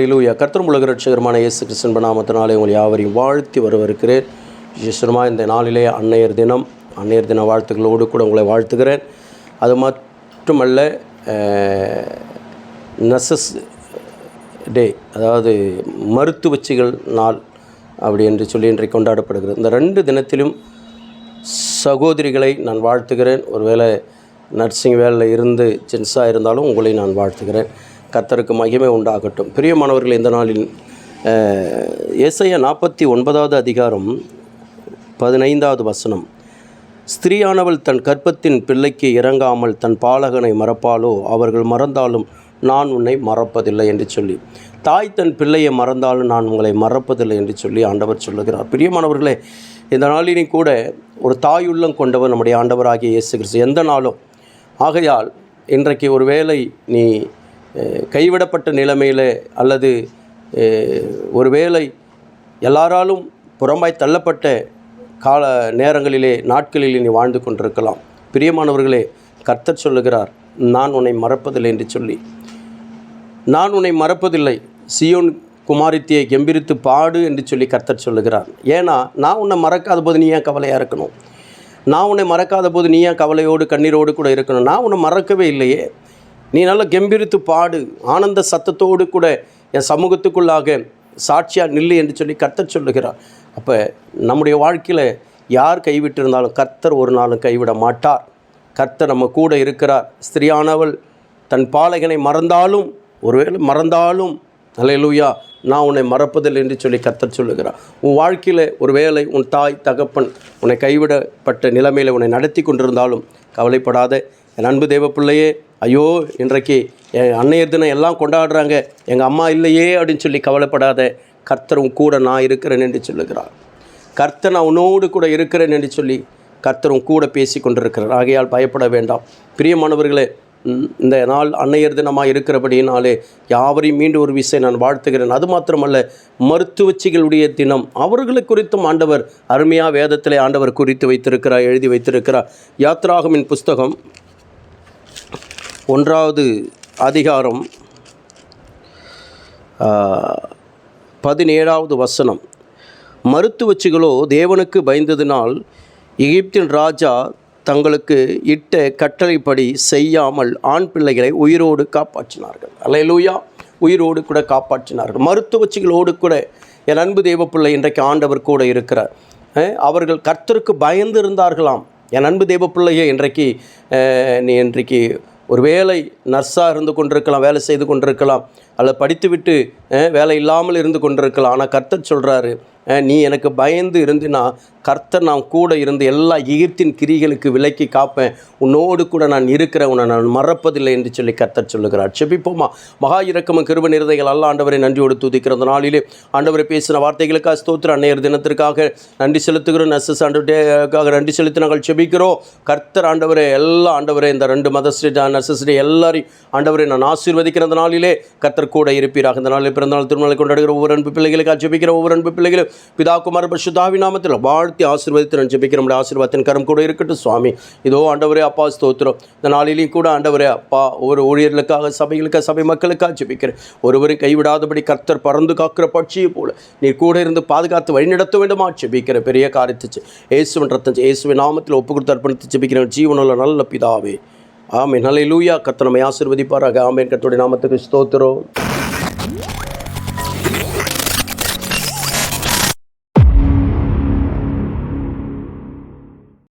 ஹல்லேலூயா. கர்த்தரும் உலக ரட்சகருமான இயேசு கிறிஸ்துவின் நாமத்தினாலே உங்கள் யாவரையும் வாழ்த்தி வரவேற்கிறேன். விசேஷமாக இந்த நாளிலே அன்னையர் தின வாழ்த்துக்களோடு கூட உங்களை வாழ்த்துகிறேன். அது மட்டுமல்ல, நர்சஸ் டே, அதாவது மருத்துவச்சிகள் நாள் அப்படி என்று சொல்லி இன்றைக்கு கொண்டாடப்படுகிறது. இந்த 2 தினத்திலும் சகோதரிகளை நான் வாழ்த்துகிறேன். ஒருவேளை நர்சிங் வேலையில் இருந்து ஜென்ஸாக இருந்தாலும் உங்களை நான் வாழ்த்துகிறேன். கர்த்தருக்கு மகிமை உண்டாகட்டும். பிரியமானவர்கள், இந்த நாளில் ஏசாயா 49வது அதிகாரம் 15வது வசனம், ஸ்திரீயானவள் தன் கர்ப்பத்தின் பிள்ளைக்கு இறங்காமல் தன் பாலகனை மறப்பாளோ, அவர்கள் மறந்தாலும் நான் உன்னை மறப்பதில்லை என்று சொல்லி, தாய் தன் பிள்ளையை மறந்தாலும் நான் உங்களை மறப்பதில்லை என்று சொல்லி ஆண்டவர் சொல்லுகிறார். பிரியமானவர்களே, இந்த நாளிலும் கூட ஒரு தாயுள்ளம் கொண்டவர் நம்முடைய ஆண்டவராகிய இயேசு கிறிஸ்து எந்த நாளும். ஆகையால் இன்றைக்கு ஒரு வேளை நீ கைவிடப்பட்ட நிலைமையில் அல்லது ஒருவேளை எல்லாராலும் புறம்பாய் தள்ளப்பட்ட கால நேரங்களிலே நாட்களிலே நீ வாழ்ந்து கொண்டிருக்கலாம். பிரியமானவர்களே, கர்த்தர் சொல்லுகிறார், நான் உன்னை மறப்பதில்லை என்று சொல்லி. நான் உன்னை மறப்பதில்லை, சீயோன் குமாரத்தியை கெம்பீரித்து பாடு என்று சொல்லி கர்த்தர் சொல்லுகிறார். ஏன்னா, நான் உன்னை மறக்காத போது நீ ஏன் கவலையாக இருக்கணும்? நான் உன்னை மறக்காத போது நீ ஏன் கவலையோடு கண்ணீரோடு கூட இருக்கணும்? நான் உன்னை மறக்கவே இல்லையே. நீ நல்லா கெம்பீரித்து பாடு, ஆனந்த சத்தத்தோடு கூட என் சமூகத்துக்குள்ளாக சாட்சியாக நில்லு என்று சொல்லி கர்த்தர் சொல்லுகிறார். அப்போ நம்முடைய வாழ்க்கையில் யார் கைவிட்டிருந்தாலும் கர்த்தர் ஒரு நாளும் கைவிட மாட்டார். கர்த்தர் நம்ம கூட இருக்கிறார். ஸ்திரியானவள் தன் பாலகனை மறந்தாலும், ஒருவேளை மறந்தாலும், ஹல்லேலூயா, நான் உன்னை மறப்பதில்லை என்று சொல்லி கர்த்தர் சொல்லுகிறார். உன் வாழ்க்கையில் ஒருவேளை உன் தாய் தகப்பன் உன்னை கைவிடப்பட்ட நிலைமையில் உன்னை நடத்தி கொண்டிருந்தாலும் கவலைப்படாத என் அன்பு தேவ பிள்ளையே. ஐயோ, இன்றைக்கு என் அன்னையர் தினம் எல்லாம் கொண்டாடுறாங்க, எங்கள் அம்மா இல்லையே அப்படின்னு சொல்லி கவலைப்படாத. கர்த்தர் உன் கூட நான் இருக்கிறேன் என்று சொல்லுகிறார். கர்த்தர் நான் உன்னோடு கூட இருக்கிறேன் என்று சொல்லி கர்த்தர் உன் கூட பேசி கொண்டிருக்கிறார். ஆகையால் பயப்பட வேண்டாம். பிரியமானவர்களே, இந்த நாள் அன்னையர் தினமாக இருக்கிறபடியினாலே யாவரையும் மீண்டும் ஒரு விஷயம் நான் வாழ்த்துகிறேன். அது மாத்திரமல்ல, மருத்துவச்சிகளுடைய தினம், அவர்களை குறித்தும் ஆண்டவர் அருமையாக வேதத்திலே ஆண்டவர் குறித்து வைத்திருக்கிறார், எழுதி வைத்திருக்கிறார். யாத்ராகமின் புஸ்தகம் 1வது அதிகாரம் 17வது வசனம், மருத்துவச்சிகளோ தேவனுக்கு பயந்ததினால் எகிப்தின் ராஜா தங்களுக்கு இட்ட கட்டளைப்படி செய்யாமல் ஆண் பிள்ளைகளை உயிரோடு காப்பாற்றினார்கள். அல்லேலூயா, உயிரோடு கூட காப்பாற்றினார்கள். மருத்துவச்சிகளோடு கூட என் அன்பு தேவ பிள்ளை இன்றைக்கு ஆண்டவர் கூட இருக்கிறார். அவர்கள் கர்த்தருக்கு பயந்து இருந்தார்களாம். என் அன்பு தேவ பிள்ளையே, நீ இன்றைக்கு ஒரு வேலை நர்ஸாக இருந்து கொண்டிருக்கலாம், வேலை செய்து கொண்டிருக்கலாம், அல்லது படித்துவிட்டு வேலை இல்லாமல் இருந்து கொண்டிருக்கலாம். ஆனால் கர்த்தர் சொல்கிறாரு, நீ எனக்கு பயந்து இருந்தினா கர்த்தர் நான் கூட இருந்து எல்லா எகிப்தின் கிரிகளுக்கு விலக்கி காப்பேன், உன்னோடு கூட நான் இருக்கிறேன், உன்னை நான் மறப்பதில்லை என்று சொல்லி கர்த்தர் சொல்லுகிறார். செபிப்போமா. மகா இரக்கமும் கிருபை நிறைந்தவைகள் அல்ல ஆண்டவரை நன்றியோடு துதிக்கிற அந்த நாளிலே ஆண்டவரை பேசின வார்த்தைகளுக்காக ஸ்தோத்திரம். அன்னையர் தினத்திற்காக நன்றி செலுத்துகிறோம். நர்சஸ் ஆண்டவருக்காக நன்றி செலுத்தி நாங்கள் செபிக்கிறோம். கர்த்தர் ஆண்டவரே, எல்லா ஆண்டவரே, இந்த 2 மதர்ஸ் டே, நர்சஸ் டே எல்லாரையும் ஆண்டவரை நான் ஆசீர்வதிக்கிற அந்த நாளிலே கர்த்தர் கூட இருப்பீராக. இந்த நாளில் பிறந்தநாள் திருமணம் கொண்டாடுகிற ஒவ்வொரு அன்பு பிள்ளைகளுக்காக ஜெபிக்கிற ஒவ்வொரு அன்பு பிள்ளைகளும் பிதா குமார பரிசுத்தாவி நாமத்தில் வாழ்த்தி ஆசீர்வதித்து நான் ஜெபிக்கிற நம்முடைய ஆசீர்வாதத்தின் கரம் கூட இருக்கட்டும் சுவாமி. இதோ ஆண்டவரே அப்பா ஸ்தோத்திரம். இந்த நாளிலேயும் கூட ஆண்டவரே அப்பா, ஒவ்வொரு ஊழியர்களுக்காக, சபைகளுக்காக, சபை மக்களுக்காக ஜெபிக்கிறேன். ஒருவரும் கைவிடாதபடி கர்த்தர் பறந்து காக்கிற பட்சியை போல நீர் கூட இருந்து பாதுகாத்து வழிநடத்த வேண்டுமா ஜெபிக்கிற பெரிய காரியத்தை இயேசுவின் ரத்தம் இயேசுவின் நாமத்தில் ஒப்பு கொடுத்து அர்ப்பணித்து ஜெபிக்கிற ஜீவனுள்ள நல்ல பிதாவே. ஆமென். ஹல்லேலூயா. கர்த்தர் நம்மை ஆசீர்வதிப்பாராக. ஆமென். கர்த்தருடைய நாமத்துக்கு ஸ்தோத்திரம்.